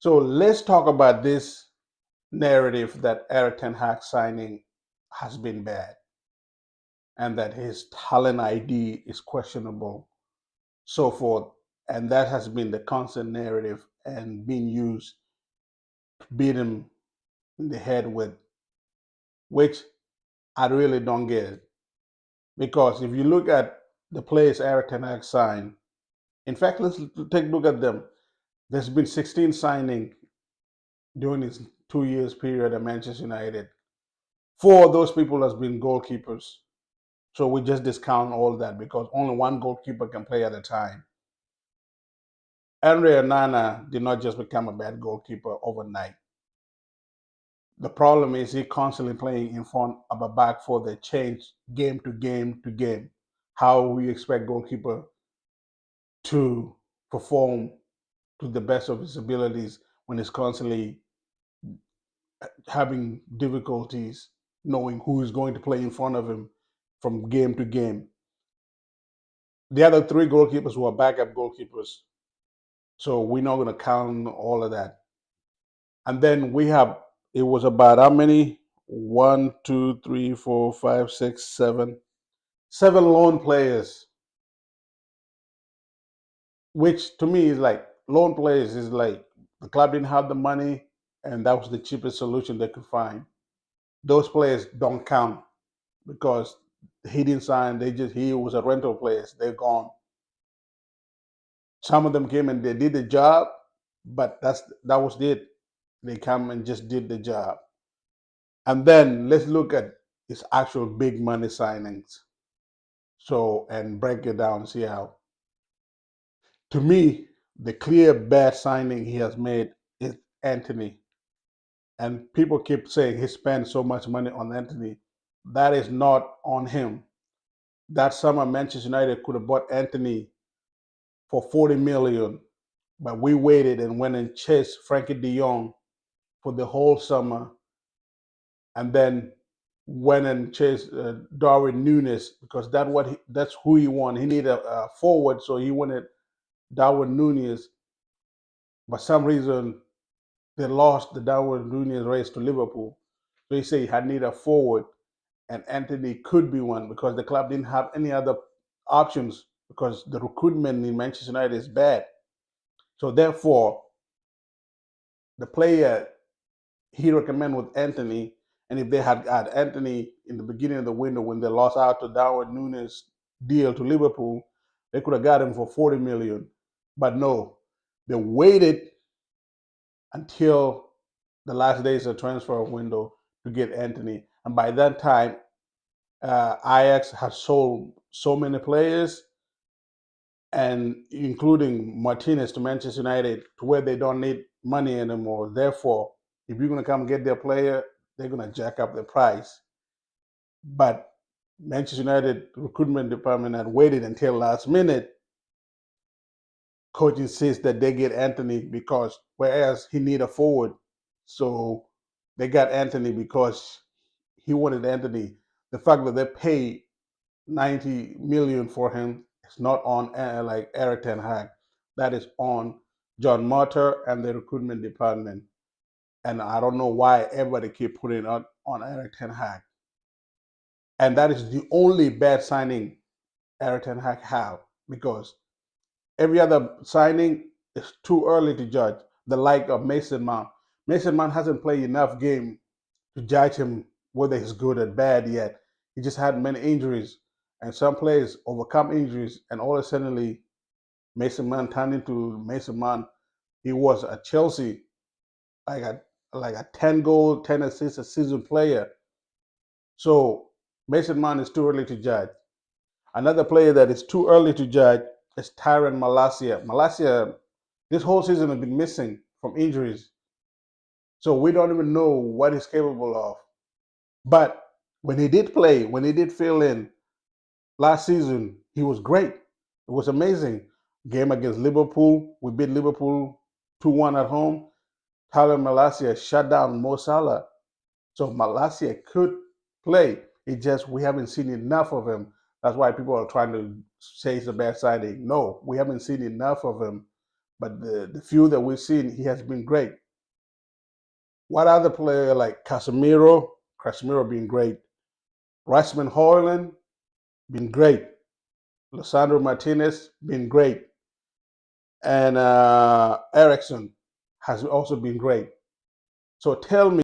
So let's talk about this narrative that Erik Ten Hag signing has been bad and that his talent ID is questionable, so forth. And that has been the constant narrative and being used to beat him in the head with, which I really don't get. Because if you look at the players Erik Ten Hag signed, in fact, let's take a look at them. There's been 16 signing during his 2 years period at Manchester United. Four of those people has been goalkeepers. So we just discount all that because only one goalkeeper can play at a time. Onana did not just become a bad goalkeeper overnight. The problem is he constantly playing in front of a back four that change game to game to game. How we expect goalkeeper to perform to the best of his abilities when he's constantly having difficulties knowing who is going to play in front of him from game to game. The other three goalkeepers were backup goalkeepers, so we're not going to count all of that. And then we have, it was about how many? 1, 2, 3, 4, 5, 6, 7. 7 loan players, which to me is like, loan players is like the club didn't have the money and that was the cheapest solution they could find. Those players don't count because he didn't sign. He was a rental players. They're gone. Some of them came and they did the job, but that was it. They come and just did the job. And then let's look at his actual big money signings. So, and break it down, see how. To me, the clear bad signing he has made is Anthony. And people keep saying he spent so much money on Anthony. That is not on him. That summer, Manchester United could have bought Anthony for 40 million, but we waited and went and chased Frankie de Jong for the whole summer, and then went and chased Darwin Nunes because that's who he wanted. He needed a forward, so he wanted Darwin Nunes. For some reason, they lost the Darwin Nunes race to Liverpool. So he said I need a forward, and Anthony could be one because the club didn't have any other options because the recruitment in Manchester United is bad. So therefore, the player he recommended with Anthony, and if they had Anthony in the beginning of the window when they lost out to Darwin Nunes deal to Liverpool, they could have got him for 40 million. But no, they waited until the last days of transfer window to get Anthony. And by that time, Ajax had sold so many players, and including Martinez to Manchester United, to where they don't need money anymore. Therefore, if you're going to come get their player, they're going to jack up the price. But Manchester United recruitment department had waited until last minute. Coach insists that they get Anthony because whereas he need a forward, so they got Anthony because he wanted Anthony. The fact that they paid 90 million for him is not on like Erik Ten Hag. That is on John Martyr and the recruitment department. And I don't know why everybody keep putting it on Erik Ten Hag. And that is the only bad signing Erik Ten Hag have because every other signing is too early to judge. The like of Mason Mount. Mason Mount hasn't played enough game to judge him whether he's good or bad yet. He just had many injuries, and some players overcome injuries, and all of a sudden, Mason Mount turned into Mason Mount. He was at Chelsea, like a 10 goal, 10 assists a season player. So Mason Mount is too early to judge. Another player that is too early to judge is Tyrell Malacia. Malacia, this whole season has been missing from injuries. So we don't even know what he's capable of. But when he did play, when he did fill in last season, he was great. It was amazing. Game against Liverpool, we beat Liverpool 2-1 at home. Tyler Malacia shut down Mo Salah. So Malacia could play. It just we haven't seen enough of him. That's why people are trying to say it's a bad signing. No, we haven't seen enough of him. but the few that we've seen, he has been great. What other player like Casemiro been great. Rasmus Højlund, been great. Lisandro Martinez, been great. And Eriksen has also been great. So tell me,